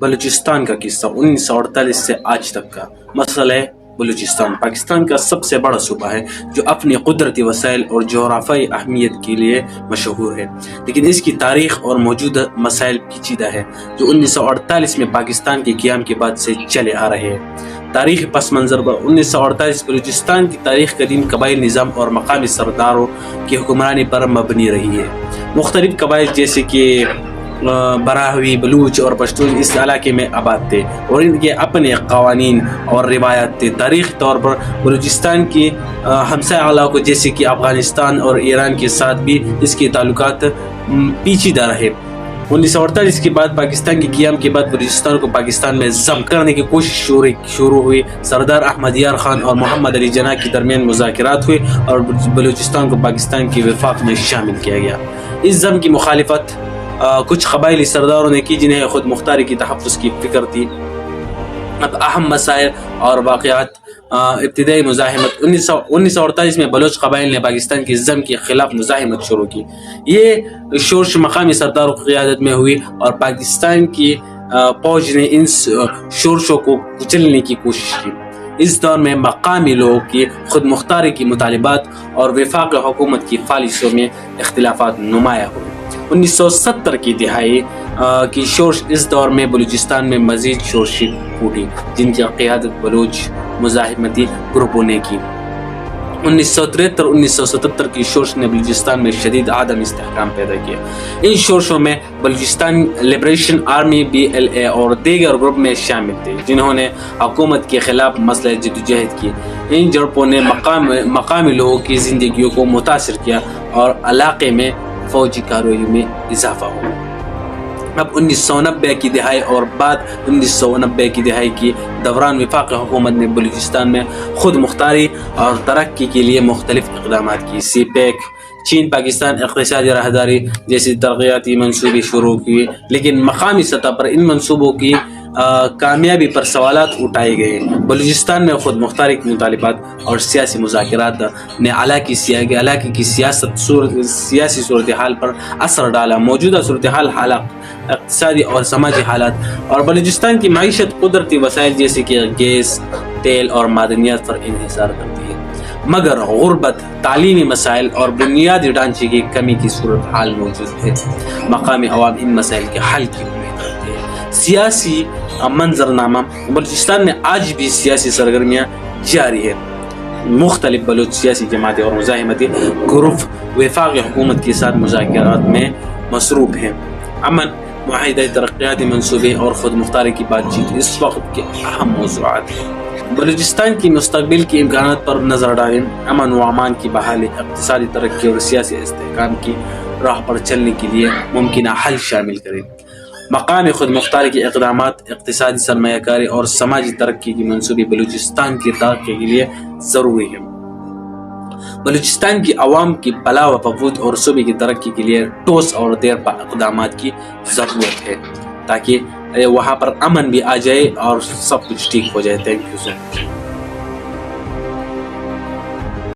بلوچستان کا قصہ 1948 سے آج تک کا مسئلہ ہے۔ بلوچستان پاکستان کا سب سے بڑا صوبہ ہے جو اپنی قدرتی وسائل اور جغرافیائی اہمیت کے لیے مشہور ہے، لیکن اس کی تاریخ اور موجودہ مسائل پیچیدہ ہے جو 1948 میں پاکستان کے قیام کے بعد سے چلے آ رہے ہیں۔ تاریخی پس منظر پر 1948 بلوچستان کی تاریخ قدیم قبائلی نظام اور مقامی سرداروں کی حکمرانی پر مبنی رہی ہے۔ مختلف قبائل جیسے کہ براہوی، بلوچ اور پشتون اس علاقے میں آباد تھے اور ان کے اپنے قوانین اور روایات تھے۔ تاریخی طور پر بلوچستان کی ہمسایہ علاقوں جیسے کہ افغانستان اور ایران کے ساتھ بھی اس کے تعلقات پیچیدہ رہے۔ 1948 کے بعد پاکستان کے قیام کے بعد بلوچستان کو پاکستان میں ضم کرنے کی کوشش شروع ہوئی۔ سردار احمد یار خان اور محمد علی جناح کے درمیان مذاکرات ہوئے اور بلوچستان کو پاکستان کے وفاق میں شامل کیا گیا۔ اس ضم کی مخالفت کچھ قبائلی سرداروں نے کی جنہیں خود مختاری کی تحفظ کی فکر تھی۔ اب اہم مسائل اور واقعات۔ ابتدائی مزاحمت 1948 میں بلوچ قبائل نے پاکستان کی ضم کے خلاف مزاحمت شروع کی۔ یہ شورش مقامی سرداروں کی قیادت میں ہوئی اور پاکستان کی فوج نے ان شورشوں کو کچلنے کی کوشش کی۔ اس دور میں مقامی لوگوں کی خود مختاری کی مطالبات اور وفاقی حکومت کی پالیسیوں میں اختلافات نمایاں ہوئے۔ 1970 کی دہائی کی شورش اس دور میں بلوچستان میں مزید شورشیں پھوٹی جن کی قیادت بلوچ مزاحمتی گروپوں نے کی۔ 1973-1977 کی شورش نے بلوچستان میں شدید عدم استحکام پیدا کیا۔ ان شورشوں میں بلوچستان لبریشن آرمی BLA اور دیگر گروپ میں شامل تھے جنہوں نے حکومت کے خلاف مسلح جدوجہد کی۔ ان جھڑپوں نے مقامی لوگوں کی زندگیوں کو متاثر کیا اور علاقے میں فوجی کارروائی میں اضافہ ہوا۔ اب 1990 کی دہائی اور بعد 1990 کی دہائی کی دوران وفاقی حکومت نے بلوچستان میں خود مختاری اور ترقی کے لیے مختلف اقدامات کی۔ سی پیک، چین پاکستان اقتصادی راہداری جیسی ترقیاتی منصوبے شروع کیے، لیکن مقامی سطح پر ان منصوبوں کی کامیابی پر سوالات اٹھائے گئے۔ بلوچستان میں خود مختاری کے مطالبات اور سیاسی مذاکرات نے علاقے کی سیاسی صورتحال پر اثر ڈالا۔ موجودہ صورتحال اقتصادی اور سماجی حالات اور بلوچستان کی معیشت قدرتی وسائل جیسے کہ گیس، تیل اور معدنیات پر انحصار کرتی ہے، مگر غربت، تعلیمی مسائل اور بنیادی ڈھانچے کی کمی کی صورتحال موجود ہے۔ مقامی عوام ان مسائل کے حل کی امید کرتے ہیں۔ سیاسی منظرنامہ بلوچستان میں آج بھی سیاسی سرگرمیاں جاری ہے۔ مختلف بلوچ سیاسی جماعتیں اور مزاحمتی گروپ وفاقی حکومت کے ساتھ مذاکرات میں مصروف ہیں۔ امن معاہدہ، ترقیاتی منصوبے اور خود مختاری کی بات چیت اس وقت کے اہم موضوعات ہیں۔ بلوچستان کی مستقبل کے امکانات پر نظر ڈالیں۔ امن و امان کی بحالی، اقتصادی ترقی اور سیاسی استحکام کی راہ پر چلنے کے لیے ممکنہ حل شامل کریں۔ مقامی خود مختاری کے اقدامات، اقتصادی سرمایہ کاری اور سماجی ترقی کی منصوبے بلوچستان کی ترقی کے لیے ضروری ہیں۔ بلوچستان کی عوام کی بھلا و بہبود اور صوبے کی ترقی کے لیے ٹھوس اور دیرپا اقدامات کی ضرورت ہے تاکہ وہاں پر امن بھی آ جائے اور سب کچھ ٹھیک ہو جائے۔ Thank you so much.